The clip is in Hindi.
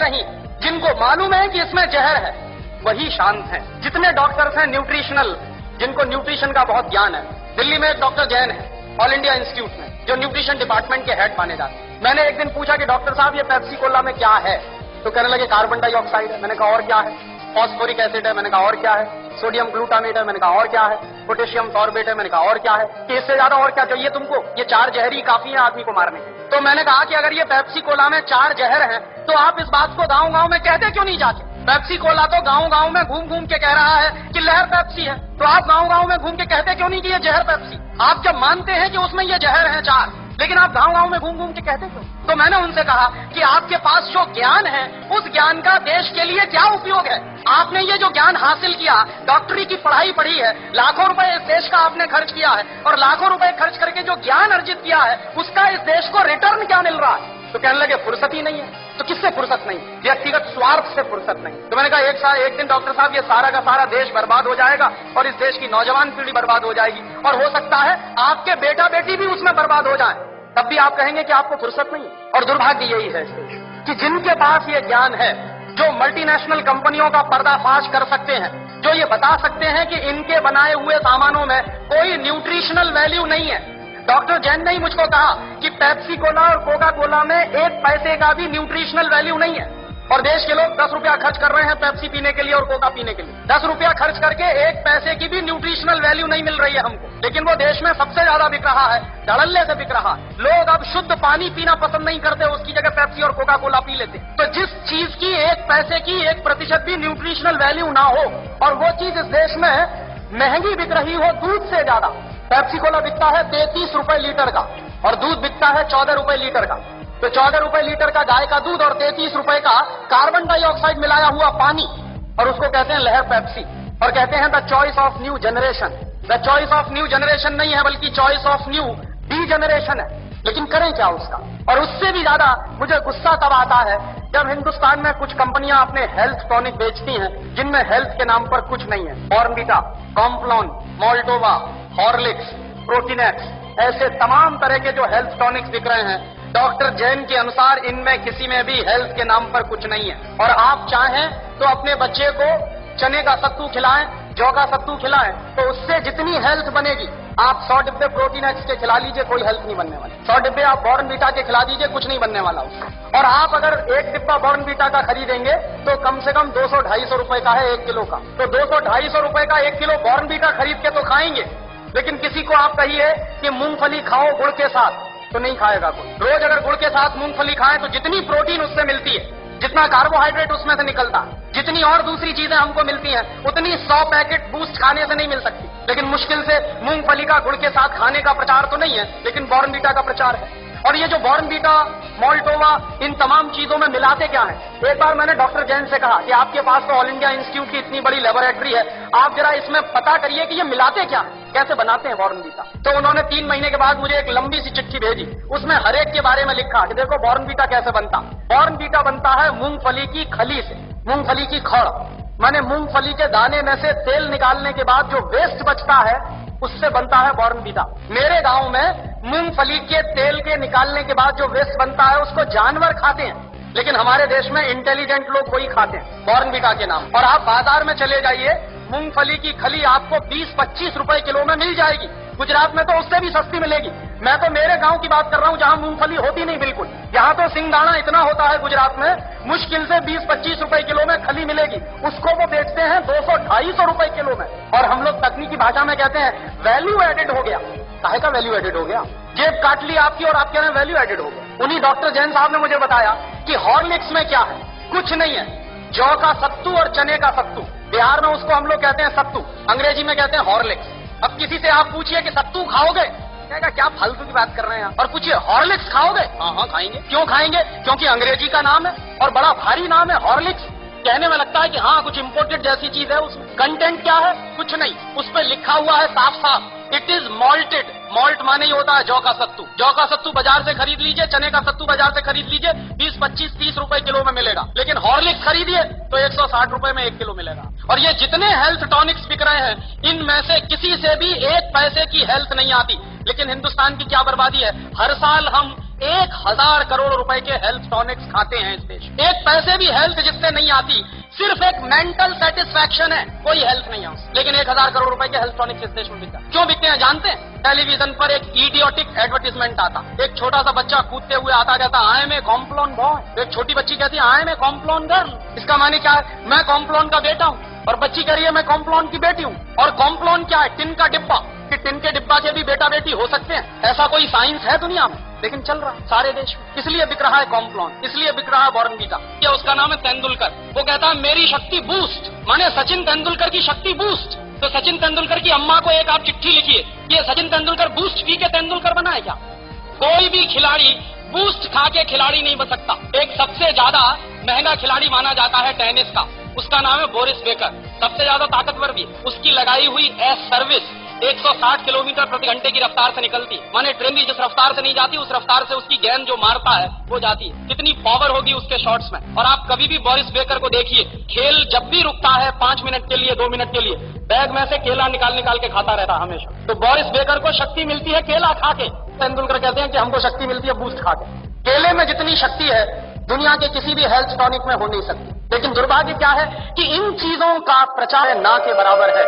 नहीं, जिनको मालूम है कि इसमें जहर है वही शांत हैं। जितने डॉक्टर्स हैं न्यूट्रिशनल, जिनको न्यूट्रिशन का बहुत ज्ञान है, दिल्ली में एक डॉक्टर जैन है ऑल इंडिया इंस्टीट्यूट में, जो न्यूट्रिशन डिपार्टमेंट के हेड माने जाते हैं। मैंने एक दिन पूछा कि डॉक्टर साहब ये पेप्सी कोला में क्या है, तो कहने लगे कार्बन डाइऑक्साइड है। मैंने कहा और क्या है? फॉस्फोरिक एसिड है। मैंने कहा और क्या है? सोडियम ग्लूटामेट है। मैंने कहा और क्या है? पोटेशियम सॉर्बेट है। मैंने कहा और क्या है? कि इससे ज्यादा और क्या चाहिए तुमको? ये 4 जहर ही काफी है आदमी को मारने के। तो मैंने कहा कि अगर ये पेप्सी कोला में 4 जहर हैं, तो आप इस बात को गांव गांव में कहते क्यों नहीं जाके? पेप्सी कोला तो गांव गांव में घूम घूम के कह रहा है कि लहर पेप्सी है, तो आप गांव गांव में घूम के कहते क्यों नहीं कि ये जहर पेप्सी? आप जब मानते हैं कि उसमें ये जहर है 4, लेकिन आप गांव गांव में घूम घूम के कहते क्यों? तो मैंने उनसे कहा कि आपके पास जो ज्ञान है, उस ज्ञान का देश के लिए क्या उपयोग है? आपने ये जो ज्ञान हासिल किया, डॉक्टरी की पढ़ाई पढ़ी है, लाखों रुपए इस देश का आपने खर्च किया है, और लाखों रुपए खर्च करके जो ज्ञान अर्जित किया है, उसका इस देश को रिटर्न क्या मिल रहा है? तो कहने लगे फुर्सत ही नहीं है। तो किससे फुर्सत नहीं? व्यक्तिगत स्वार्थ से फुर्सत नहीं। तो मैंने कहा एक दिन डॉक्टर साहब ये सारा का सारा देश बर्बाद हो जाएगा और इस देश की नौजवान पीढ़ी बर्बाद हो जाएगी, और हो सकता है आपके बेटा बेटी भी उसमें बर्बाद हो जाए, तब भी आप कहेंगे कि आपको फुर्सत नहीं। और दुर्भाग्य यही है कि जिनके पास ये ज्ञान है, जो मल्टीनेशनल कंपनियों का पर्दाफाश कर सकते हैं, जो ये बता सकते हैं कि इनके बनाए हुए सामानों में कोई न्यूट्रिशनल वैल्यू नहीं है। डॉक्टर जैन ने ही मुझको कहा कि पेप्सी कोला और कोका कोला में 1 पैसे का भी न्यूट्रिशनल वैल्यू नहीं है, और देश के लोग 10 रुपया खर्च कर रहे हैं पेप्सी पीने के लिए और कोका पीने के लिए। 10 रुपया खर्च करके 1 पैसे की भी न्यूट्रिशनल वैल्यू नहीं मिल रही है हमको, लेकिन वो देश में सबसे ज्यादा बिक रहा है, धड़ल्ले से बिक रहा है। लोग अब शुद्ध पानी पीना पसंद नहीं करते, उसकी जगह पेप्सी और कोका कोला पी लेते। तो जिस चीज की 1 पैसे की 1% भी न्यूट्रिशनल वैल्यू ना हो, और वो चीज इस देश में महंगी बिक रही हो दूध से ज्यादा। पेप्सी कोला बिकता है 33 रुपए लीटर का, और दूध बिकता है 14 रुपए लीटर का। तो 14 रुपए लीटर का गाय का दूध और 33 रुपए का कार्बन डाइऑक्साइड मिलाया हुआ पानी, और उसको कहते हैं लहर पेप्सी, और कहते हैं the choice of new generation. The choice of new generation नहीं है, बल्कि choice of new D generation है। लेकिन करें क्या उसका? और उससे भी ज्यादा मुझे गुस्सा तब आता है जब हिंदुस्तान में कुछ कंपनियां अपने हेल्थ टॉनिक बेचती हैं, जिनमें हेल्थ के नाम पर कुछ नहीं है। Bournvita, Complan, Maltova, Horlicks, Protinex, ऐसे तमाम तरह के जो हेल्थ टॉनिक्स बिक रहे हैं, डॉक्टर जैन के अनुसार इनमें किसी में भी हेल्थ के नाम पर कुछ नहीं है। और आप चाहें तो अपने बच्चे को चने का सत्तू खिलाएं, जौ का सत्तू खिलाएं, तो उससे जितनी हेल्थ बनेगी, आप 100 डिब्बे प्रोटीनेक्स के खिला लीजिए, कोई हेल्थ नहीं बनने वाली। 100 डिब्बे आप बॉर्नवीटा के खिला दीजिए, कुछ नहीं बनने वाला उससे। और आप अगर 1 डिब्बा बॉर्नवीटा का खरीदेंगे तो कम से कम 200-250 रुपए का है 1 किलो का। तो 200-250 रुपए का 1 किलो बॉर्नवीटा खरीद के तो खाएंगे, लेकिन किसी को आप कहिए कि मूंगफली खाओ गुड़ के साथ, तो नहीं खाएगा कोई। रोज अगर गुड़ के साथ मूंगफली खाएं तो जितनी प्रोटीन उससे मिलती है, जितना कार्बोहाइड्रेट उसमें से निकलता है, जितनी और दूसरी चीजें हमको मिलती हैं, उतनी 100 पैकेट बूस्ट खाने से नहीं मिल सकती। लेकिन मुश्किल से मूंगफली का गुड़ के साथ खाने का प्रचार तो नहीं है, लेकिन बॉर्नवीटा का प्रचार है। और ये जो बॉर्नवीटा, मोल्टोवा, इन तमाम चीजों में मिलाते क्या है? एक बार मैंने डॉक्टर जैन से कहा कि आपके पास तो ऑल इंडिया इंस्टीट्यूट की इतनी बड़ी लेबोरेटरी है, आप जरा इसमें पता करिए कि ये मिलाते क्या है, कैसे बनाते हैं बॉर्नवीटा। तो उन्होंने 3 महीने के बाद मुझे एक लंबी सी चिट्ठी भेजी, उसमें हर एक के बारे में लिखा कि देखो बॉर्नवीटा कैसे बनता। बॉर्नवीटा बनता है मूंगफली की खली से, मूंगफली की खड़, माने मूंगफली के दाने में से तेल निकालने के बाद जो वेस्ट बचता है, उससे बनता है बॉर्नवीटा। मेरे गांव में मूंगफली के तेल के निकालने के बाद जो वेस्ट बनता है, उसको जानवर खाते हैं, लेकिन हमारे देश में इंटेलिजेंट लोग वही खाते हैं बॉर्नवीटा के नाम। और आप बाजार में चले जाइए, मूंगफली की खली आपको 20-25 रुपए किलो में मिल जाएगी। गुजरात में तो उससे भी सस्ती मिलेगी। मैं तो मेरे गांव की बात कर रहा हूं, जहां मूंगफली होती नहीं बिल्कुल। यहां तो सिंगदाना इतना होता है गुजरात में, मुश्किल से 20-25 रुपए किलो में खली मिलेगी। उसको वो बेचते हैं 200-250 रुपए किलो में। और हम लोग तकनीकी भाषा में कहते हैं वैल्यू एडेड हो गया। काहे का वैल्यू एडेड हो गया? जेब काट ली आपकी और आप कह रहे हैं वैल्यू एडेड हो गया। उन्हीं डॉक्टर जैन साहब ने मुझे बताया कि हॉर्लिक्स में क्या है, कुछ नहीं है। जौ का सत्तू और चने का सत्तू, बिहार में उसको हम लोग कहते हैं सत्तू, अंग्रेजी में कहते हैं हॉर्लिक्स। अब किसी से आप पूछिए कि सत्तू खाओगे, कहेगा क्या फालतू की बात कर रहे हैं। और पूछिए हॉर्लिक्स खाओगे, हाँ खाएंगे। क्यों खाएंगे? क्योंकि अंग्रेजी का नाम है और बड़ा भारी नाम है हॉर्लिक्स। कहने में लगता है कि हाँ कुछ इंपोर्टेड जैसी चीज है। उसमें कंटेंट क्या है? कुछ नहीं। उस पर लिखा हुआ है साफ साफ, इट इज मॉल्टेड। मॉल्ट माने ही होता है जौ का सत्तू। जौ का सत्तू बाजार से खरीद लीजिए, चने का सत्तू बाजार से खरीद लीजिए, 20-25-30 रुपए किलो में मिलेगा। लेकिन हॉर्लिक्स खरीदिए तो 160 रुपए में 1 किलो मिलेगा। और ये जितने हेल्थ टॉनिक्स बिक रहे हैं, इनमें से किसी से भी 1 पैसे की हेल्थ नहीं आती। लेकिन हिंदुस्तान की क्या बर्बादी है, हर साल हम 1000 करोड़ रुपए के हेल्थ टॉनिक्स खाते हैं इस देश में। एक पैसे भी हेल्थ जिससे नहीं आती, सिर्फ एक मेंटल सेटिस्फैक्शन है, कोई हेल्थ नहीं है। लेकिन 1000 करोड़ रुपए के हेल्थ टॉनिक्स इस देश में बिकता है। क्यों बिकते हैं जानते हैं? टेलीविजन पर एक इडियोटिक एडवर्टीजमेंट आता, एक छोटा सा बच्चा कूदते हुए आता, कहता I am a Complan boy. एक छोटी बच्ची कहती है I am a Complan girl. इसका माने क्या है? मैं कॉम्प्लोन का बेटा हूं। और बच्ची कह रही है मैं कॉम्प्लोन की बेटी हूं। और कॉम्प्लोन क्या है? टिन का डिब्बा, कि टिन के डिब्बा के भी बेटा बेटी हो सकते हैं। ऐसा कोई साइंस है दुनिया में? लेकिन चल रहा है सारे देश में। इसलिए बिक रहा है कॉम्प्लोन, इसलिए बिक रहा है बॉर्नवीटा। ये उसका नाम है तेंदुलकर। वो कहता है मेरी शक्ति बूस्ट, माने सचिन तेंदुलकर की शक्ति बूस्ट। तो सचिन तेंदुलकर की अम्मा को एक आप चिट्ठी लिखिए, ये सचिन तेंदुलकर बूस्ट पी के तेंदुलकर बना है क्या? कोई भी खिलाड़ी बूस्ट खा के खिलाड़ी नहीं बन सकता। एक सबसे ज्यादा महंगा खिलाड़ी माना जाता है टेनिस का, उसका नाम है बोरिस बेकर। सबसे ज्यादा ताकतवर भी। उसकी लगाई हुई एस सर्विस 160 किलोमीटर प्रति घंटे की रफ्तार से निकलती, माने ट्रेन भी जिस रफ्तार से नहीं जाती उस रफ्तार से उसकी गेंद जो मारता है वो जाती है। कितनी पावर होगी उसके शॉट्स में। और आप कभी भी बोरिस बेकर को देखिए, खेल जब भी रुकता है 5 मिनट के लिए, 2 मिनट के लिए, बैग में से केला निकाल निकाल के खाता रहता हमेशा। तो बोरिस बेकर को शक्ति मिलती है केला खा के। तेंदुलकर कहते हैं कि हमको शक्ति मिलती है बूस्ट खा के। केले में जितनी शक्ति है दुनिया के किसी भी हेल्थ टॉनिक में हो नहीं सकती। लेकिन दुर्भाग्य क्या है कि इन चीजों का प्रचार ना के बराबर है।